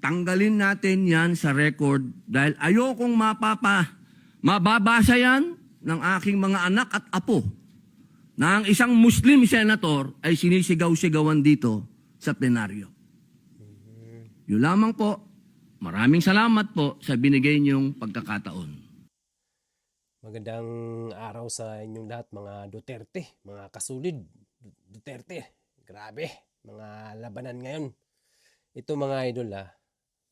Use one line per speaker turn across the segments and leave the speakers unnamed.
tanggalin natin yan sa record dahil ayokong mababasa yan ng aking mga anak at apo na ang isang Muslim senator ay sinisigaw-sigawan dito sa plenaryo. Yun lamang po. Maraming salamat po sa binigay niyong pagkakataon.
Magandang araw sa inyong lahat mga Duterte, mga kasulid. Duterte, grabe, mga labanan ngayon. Ito mga idol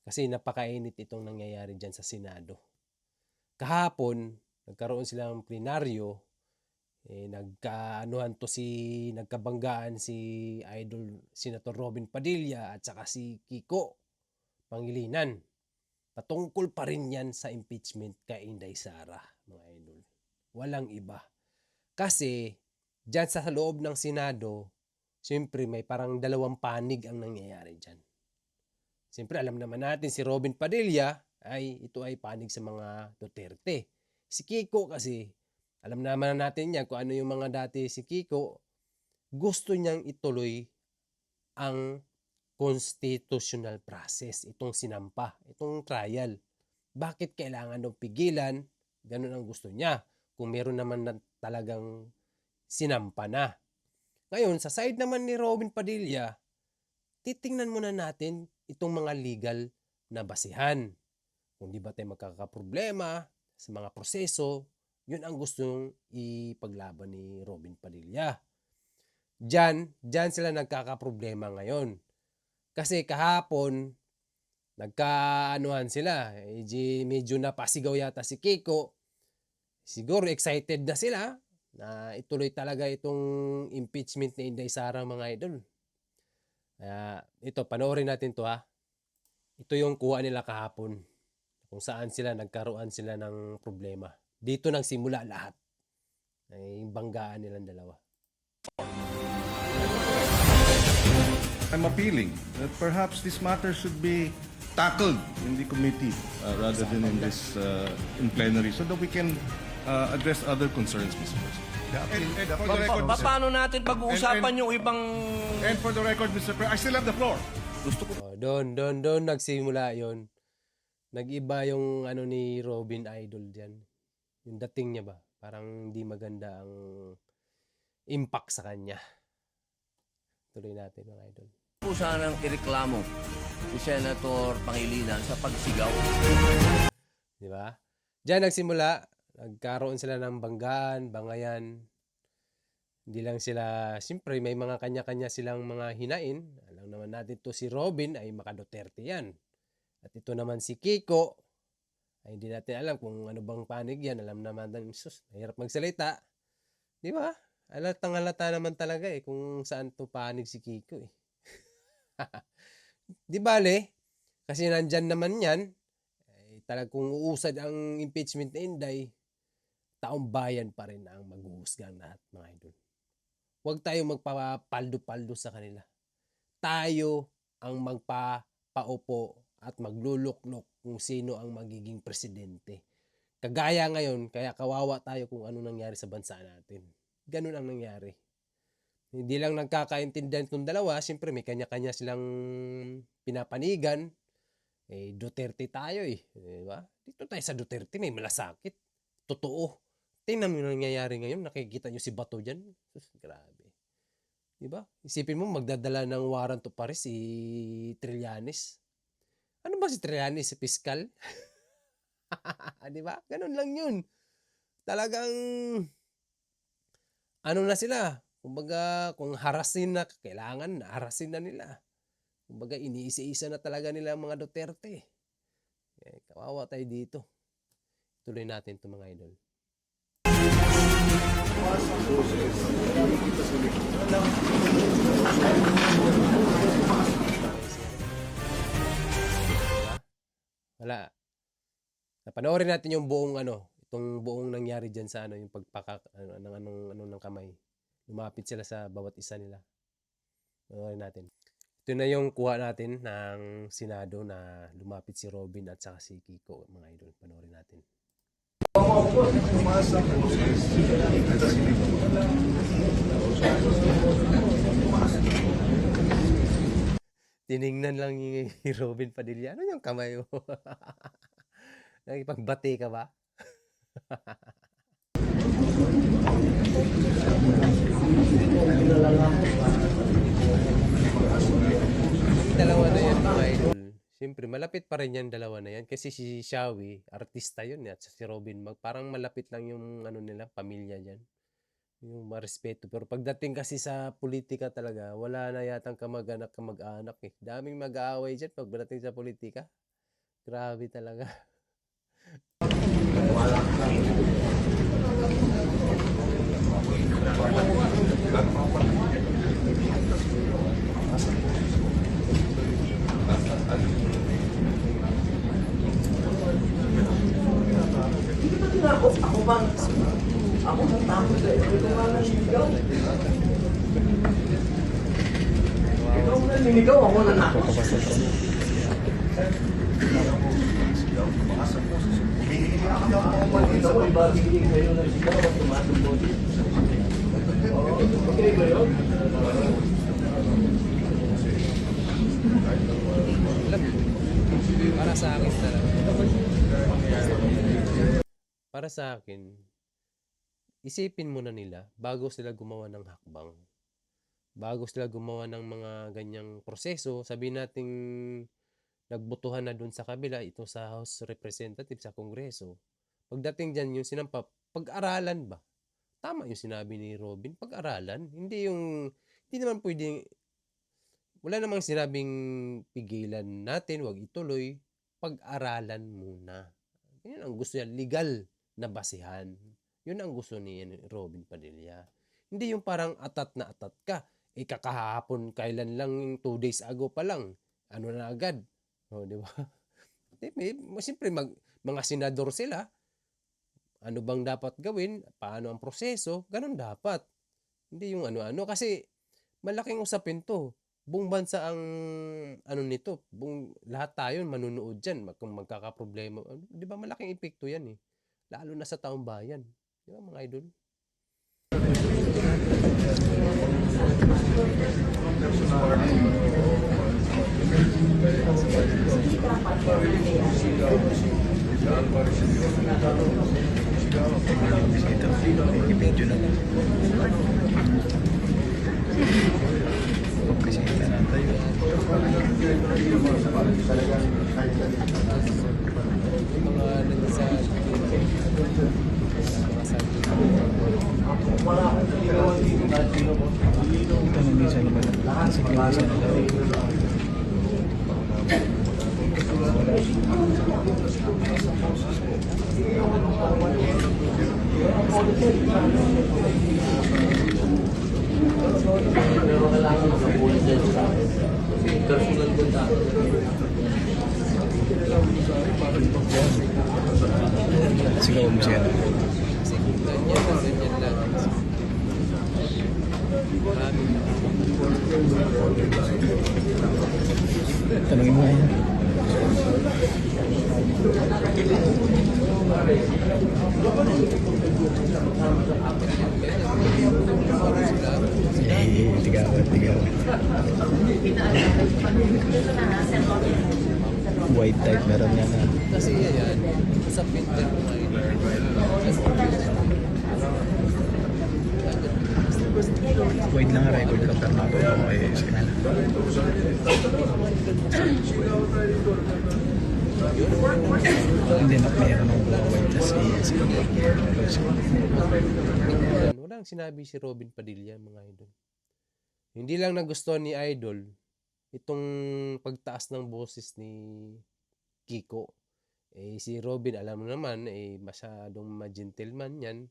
kasi napakainit itong nangyayari dyan sa Senado. Kahapon, nagkaroon silang plenaryo, nagkabanggaan si Idol Senator Robin Padilla at saka si Kiko Pangilinan. Patungkol pa rin yan sa impeachment kay Inday Sara, mga idol. Walang iba. Kasi, dyan sa loob ng Senado, siyempre may parang dalawang panig ang nangyayari dyan. Siyempre, alam naman natin si Robin Padilla ito ay panig sa mga Duterte. Si Kiko kasi, alam naman natin yan kung ano yung mga dati si Kiko, gusto niyang ituloy ang constitutional process, itong sinampa, itong trial. Bakit kailangan nung pigilan? Ganun ang gusto niya. Kung meron naman na talagang sinampa na. Ngayon, sa side naman ni Robin Padilla, titingnan muna natin itong mga legal na basihan. Kung di ba tayo magkakaproblema sa mga proseso, yun ang gustong ipaglaban ni Robin Padilla. Diyan sila nagkakaproblema ngayon. Kasi kahapon, nagkaanuhan sila. Medyo napasigaw yata si Kiko. Siguro excited na sila na ituloy talaga itong impeachment ni Inday Sara, mga idol. Ito, panoorin natin to Ito yung kuha nila kahapon. Kung saan sila nagkaroon sila ng problema. Dito nagsimula lahat. Yung banggaan nilang dalawa.
I'm appealing that perhaps this matter should be tackled in the committee rather than in this in plenary so that we can address other concerns, Mr. President. And for the record,
Paano natin pag-uusapan yung ibang...
And for the record, Mr. President, I still have the floor.
Gusto ko...
Doon nagsimula yon. Nag-iba yung ni Robin Idol diyan. Yung dating niya ba? Parang hindi maganda ang impact sa kanya. Tuloy natin, mga idol.
po sanang ireklamo si Senator Pangilinan sa pagsigaw.
Di ba? Diyan nagsimula, nagkaroon sila ng banggaan, bangayan. Hindi lang sila, siyempre may mga kanya-kanya silang mga hinain. Alam naman natin to si Robin ay maka-Duterte yan. At ito naman si Kiko, ay hindi natin alam kung ano bang panig yan. Alam naman natin, mahirap magsalita. Di ba? Halata naman talaga kung saan to panig si Kiko Di bale, kasi nandyan naman yan, talagang kung uusad ang impeachment na Inday, taong bayan pa rin ang maghuhusgang lahat, mga idol. Huwag tayo magpapaldo-paldo sa kanila. Tayo ang magpapaupo at magluluklok kung sino ang magiging presidente. Kagaya ngayon, kaya kawawa tayo kung ano nangyari sa bansa natin. Ganun ang nangyari. Hindi lang nagkakaintindihan itong dalawa. Siyempre, may kanya-kanya silang pinapanigan. Duterte tayo Diba? Dito tayo sa Duterte, may malasakit. Totoo. Tingnan mo yung nangyayari ngayon. Nakikita nyo si Bato dyan. Grabe. Diba? Isipin mo, magdadala ng warrant of arrest si Trillanes. Ano ba si Trillanes? Si Piskal? Diba? Ganun lang yun. Talagang ano na sila? Kumbaga, kung harasin na, kailangan harasin na nila. Kumbaga, iniisa-isa na talaga nila ang mga Duterte. Kawawa tayo dito. Tuloy natin ito, mga idol. Wala. Napanoorin natin yung buong itong buong nangyari diyan sa yung pagpaka ng kamay. Lumapit sila sa bawat isa nila. Panoorin natin. Ito na yung kuha natin ng Senado na lumapit si Robin at saka si Kiko, mga idol. Panoorin natin. Tiningnan lang ni Robin Padilla. Ano yung kamay mo? Nakipagbati ka ba? Yung dalawa na yan, mga idol. Siyempre, malapit pa rin yan dalawa na yan. Kasi si Shawi, artista yun at si Robin parang malapit lang yung ano nila, pamilya dyan. Yung marespeto. Pero pagdating kasi sa politika talaga, wala na yatang kamag-anak, kamag-anak eh. Daming mag-aaway dyan pagdating sa politika. Grabe talaga.
Niligaw ako na nako.
Para sa akin talaga. Para sa akin, isipin muna nila bago sila gumawa ng hakbang. Bago sila gumawa ng mga ganyang proseso, sabihin nating nagbotohan na dun sa kabila, ito sa House Representative, sa Kongreso. Pagdating dyan yung sinampa, pag-aralan ba? Tama yung sinabi ni Robin, pag-aralan. Hindi naman pwedeng, wala namang sinabing pigilan natin, wag ituloy. Pag-aralan muna. Yun ang gusto niya, legal na basihan. Yun ang gusto ni Robin Padilla. Hindi yung parang atat na atat ka. Kakahapon, kailan lang, 2 days ago pa lang. Ano na agad? O, di ba? Siyempre, mga senador sila. Ano bang dapat gawin? Paano ang proseso? Ganon dapat. Hindi yung ano-ano. Kasi, malaking usapin to. Buong bansa ang ano nito. Lahat tayo manunood dyan. Kung magkakaproblema. Di ba malaking epekto yan eh. Lalo na sa taong bayan. Di ba mga idol?
I-video na lang. Presenta na tayo.
Mga nagsasabi.
Tanong minsan naman. Sige, minsan na daw. Sigaw mo siya.
Kasi ganyan lang. Marami.
Tanongin mo yan. Tigawan. White type meron yan.
Kasi yan, sa printer mo na
White lang ang record ka pero natuto ko kay Sinala. Hindi na meron ng white kasi
walang sinabi si Robin Padilla, mga idol. Hindi lang nagustuhan ni Idol itong pagtaas ng boses ni Kiko. Si Robin, alam mo naman, masyadong ma-gentleman yan.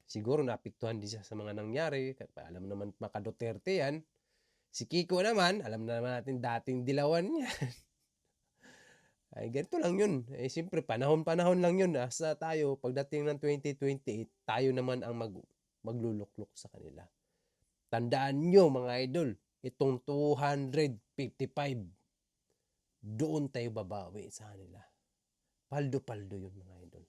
Siguro naapektuhan din siya sa mga nangyari. Alam naman, maka Duterte yan. Si Kiko naman, alam naman natin dating dilawan niya. Ay, ganito lang yun. Siyempre, panahon-panahon lang yun. Sa tayo, pagdating ng 2028, tayo naman ang magluluklok sa kanila. Tandaan nyo, mga idol, itong 255, doon tayo babawi sa kanila. Paldo-paldo yun, mga idol.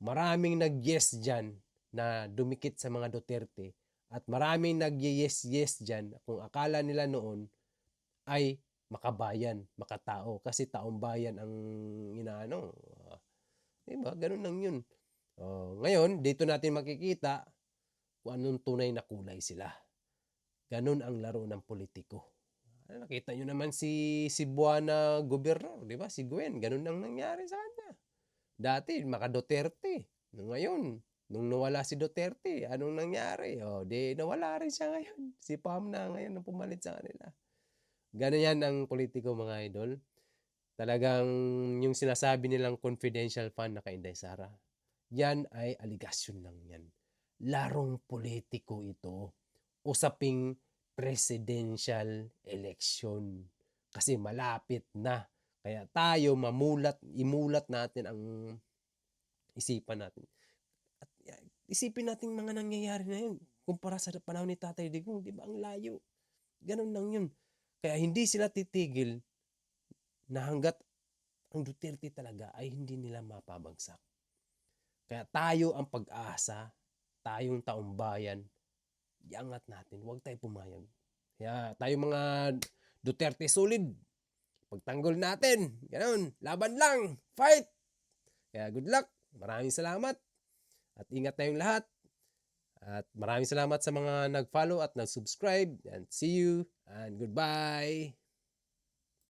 Maraming nag-yes dyan na dumikit sa mga Duterte at maraming nag-yes-yes dyan kung akala nila noon ay makabayan, makatao. Kasi taong bayan ang inaano. Diba? Ganun lang yun. Ngayon, dito natin makikita kung anong tunay na kulay sila. Ganun ang laro ng politiko. Nakita nyo naman si Cebuana gobernador, di ba? Si Gwen, ganun ang nangyari sa kanya. Dati, maka Duterte. Ngayon, nung nawala si Duterte, anong nangyari? Di nawala rin siya ngayon. Si Pam na ngayon ang pumalit sa kanila. Ganun yan ang politiko, mga idol. Talagang yung sinasabi nilang confidential fund na kay Inday Sara, yan ay aligasyon lang yan. Larong politiko ito. Usaping presidential election. Kasi malapit na. Kaya tayo imulat natin ang isipan natin. At isipin natin mga nangyayari na yun. Kumpara sa panahon ni Tatay Digong, di ba ang layo? Ganun lang yun. Kaya hindi sila titigil na hanggat ang Duterte talaga ay hindi nila mapabagsak. Kaya tayo ang pag-asa, tayong taong bayan, iangat natin, huwag tayo pumayag. Kaya tayo mga Duterte solid, pagtanggol natin, ganun, laban lang, fight! Kaya good luck, maraming salamat, at ingat tayong lahat. At maraming salamat sa mga nag-follow at nag-subscribe, and see you, and goodbye!